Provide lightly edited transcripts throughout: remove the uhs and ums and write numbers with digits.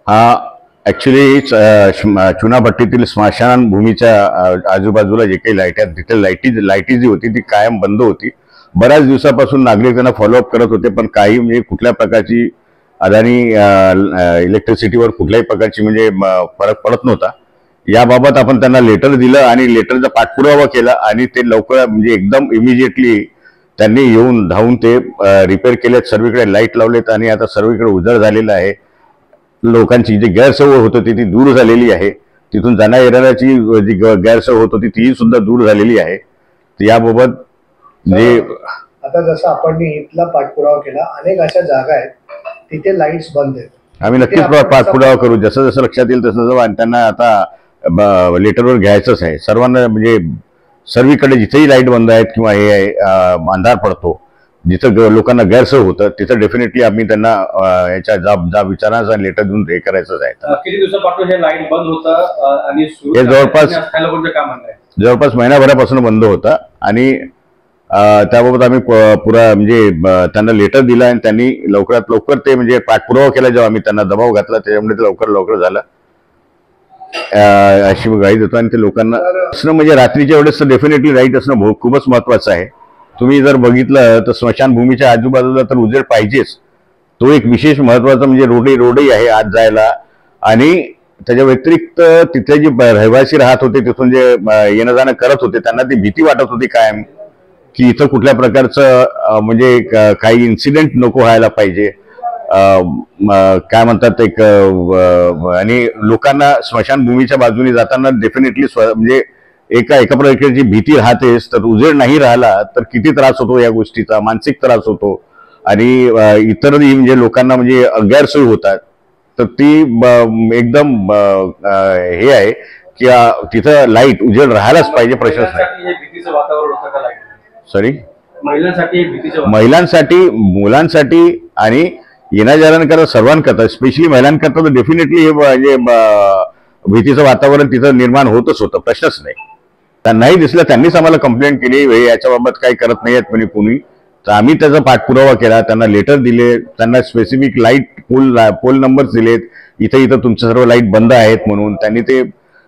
हा ॲक्च्युली चुनाभट्टीतील स्मशानभूमीच्या आजूबाजूला जे काही लाईट आहेत तिथे लाईटी जी होती ती कायम बंद होती. बऱ्याच दिवसापासून नागरिक त्यांना फॉलोअप करत होते, पण काही म्हणजे कुठल्या प्रकारची अदानी इलेक्ट्रिसिटीवर कुठल्याही प्रकारची म्हणजे फरक पडत नव्हता. याबाबत आपण त्यांना लेटर दिलं आणि लेटरचा पाठपुरावा केला आणि ते लवकर म्हणजे एकदम इमिजिएटली त्यांनी येऊन धावून ते रिपेअर केलेत, सर्वीकडे लाईट लावलेत आणि आता सर्वीकडे उजळ झालेला आहे. लोकांची जी गैरसोय होत होती ती दूर झालेली आहे. तिथून जाण्या येण्याची जी गैरसोय होत होती ती सुद्धा दूर झालेली आहे. याबाबत जे आता जसं आपण इथला पाठपुरावा केला, अनेक अशा जागा आहेत तिथे लाईट्स बंद आहेत. आम्ही नक्कीच पाठपुरावा करू, जसं जसं लक्षात येईल तसं त्यांना आता लेटरवर घ्यायचंच आहे. सर्वांना म्हणजे सर्वीकडे जिथेही लाईट बंद आहेत किंवा हे अंधार पडतो, जिथं लोकांना गैरसोय होतं तिथं डेफिनेटली आम्ही त्यांना याच्या जाब विचारांचा लेटर देऊन हे करायचंच आहे. किती दिवसापासून हे लाईट बंद होतं आणि हे जवळपास महिनाभरापासून बंद होतं आणि त्याबाबत आम्ही पुरा म्हणजे त्यांना लेटर दिलं आणि त्यांनी लवकरात लवकर ते म्हणजे पाठपुरावा केला. जेव्हा आम्ही त्यांना दबाव घातला त्याच्यामुळे ते लवकर झालं अशी ग्वाही देतो. आणि ते लोकांना असणं म्हणजे रात्रीच्या वेळेस तर डेफिनेटली लाईट असणं खूपच महत्वाचं आहे. तुम्ही जर बघितलं तर स्मशानभूमीच्या आजूबाजूला तर उजेड पाहिजेच. तो एक विशेष महत्वाचा म्हणजे रोडही आहे आत जायला. आणि त्याच्या व्यतिरिक्त तिथले जे रहिवासी राहत होते तिथून जे येणं जाणं करत होते त्यांना ती भीती वाटत होती कायम की इथं कुठल्या प्रकारचं म्हणजे काही इन्सिडेंट नको व्हायला पाहिजे. काय म्हणतात एक आणि लोकांना स्मशानभूमीच्या बाजूने जाताना डेफिनेटली म्हणजे एका प्रकारची भीती राहतेच. तर उजेड नाही राहिला तर किती त्रास होतो या गोष्टीचा, मानसिक त्रास होतो आणि इतरही म्हणजे लोकांना म्हणजे गैरसोयी होतात. तर ती एकदम हे आहे की तिथं लाईट उजेड राहायलाच पाहिजे. प्रश्न सॉरी महिलांसाठी, मुलांसाठी आणि येणाऱ्यांकरता सर्वांकरता, स्पेशली महिलांकरता तर डेफिनेटली हे म्हणजे भीतीचं वातावरण तिथं निर्माण होतच होतं, प्रश्नच नाही. त्यांनाही दिसलं, त्यांनीच आम्हाला कंप्लेंट केली याच्याबाबत काही करत नाही आहेत म्हणे कुणी. तर आम्ही त्याचा पाठपुरावा केला, त्यांना लेटर दिले, त्यांना स्पेसिफिक लाईट पोल नंबर्स दिलेत, इथं तुमचं सर्व लाईट बंद आहेत म्हणून. त्यांनी ते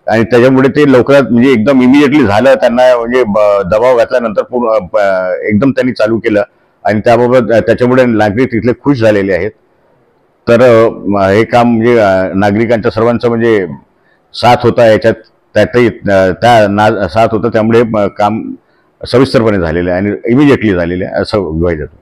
आणि त्याच्यामुळे ते लवकरात म्हणजे एकदम इमिजिएटली झालं. त्यांना म्हणजे दबाव घातल्यानंतर एकदम त्यांनी चालू केलं आणि त्याबाबत त्याच्यामुळे नागरिक तिथले खुश झालेले आहेत. तर हे काम म्हणजे नागरिकांच्या सर्वांचं म्हणजे साथ होता याच्यात, त्यातही त्या साथ होता, त्यामुळे काम सविस्तरपणे झालेलं आहे आणि इमिजिएटली झालेलं आहे असं ग्वाही देतो.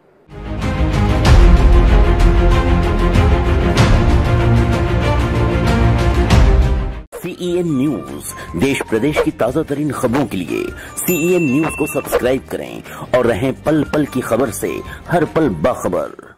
CEN न्यूज, देश प्रदेश की ताजा तरीन खबरों के लिए CEN न्यूज को सब्सक्राइब करें और रहें पल पल की खबर से हर पल बाखबर।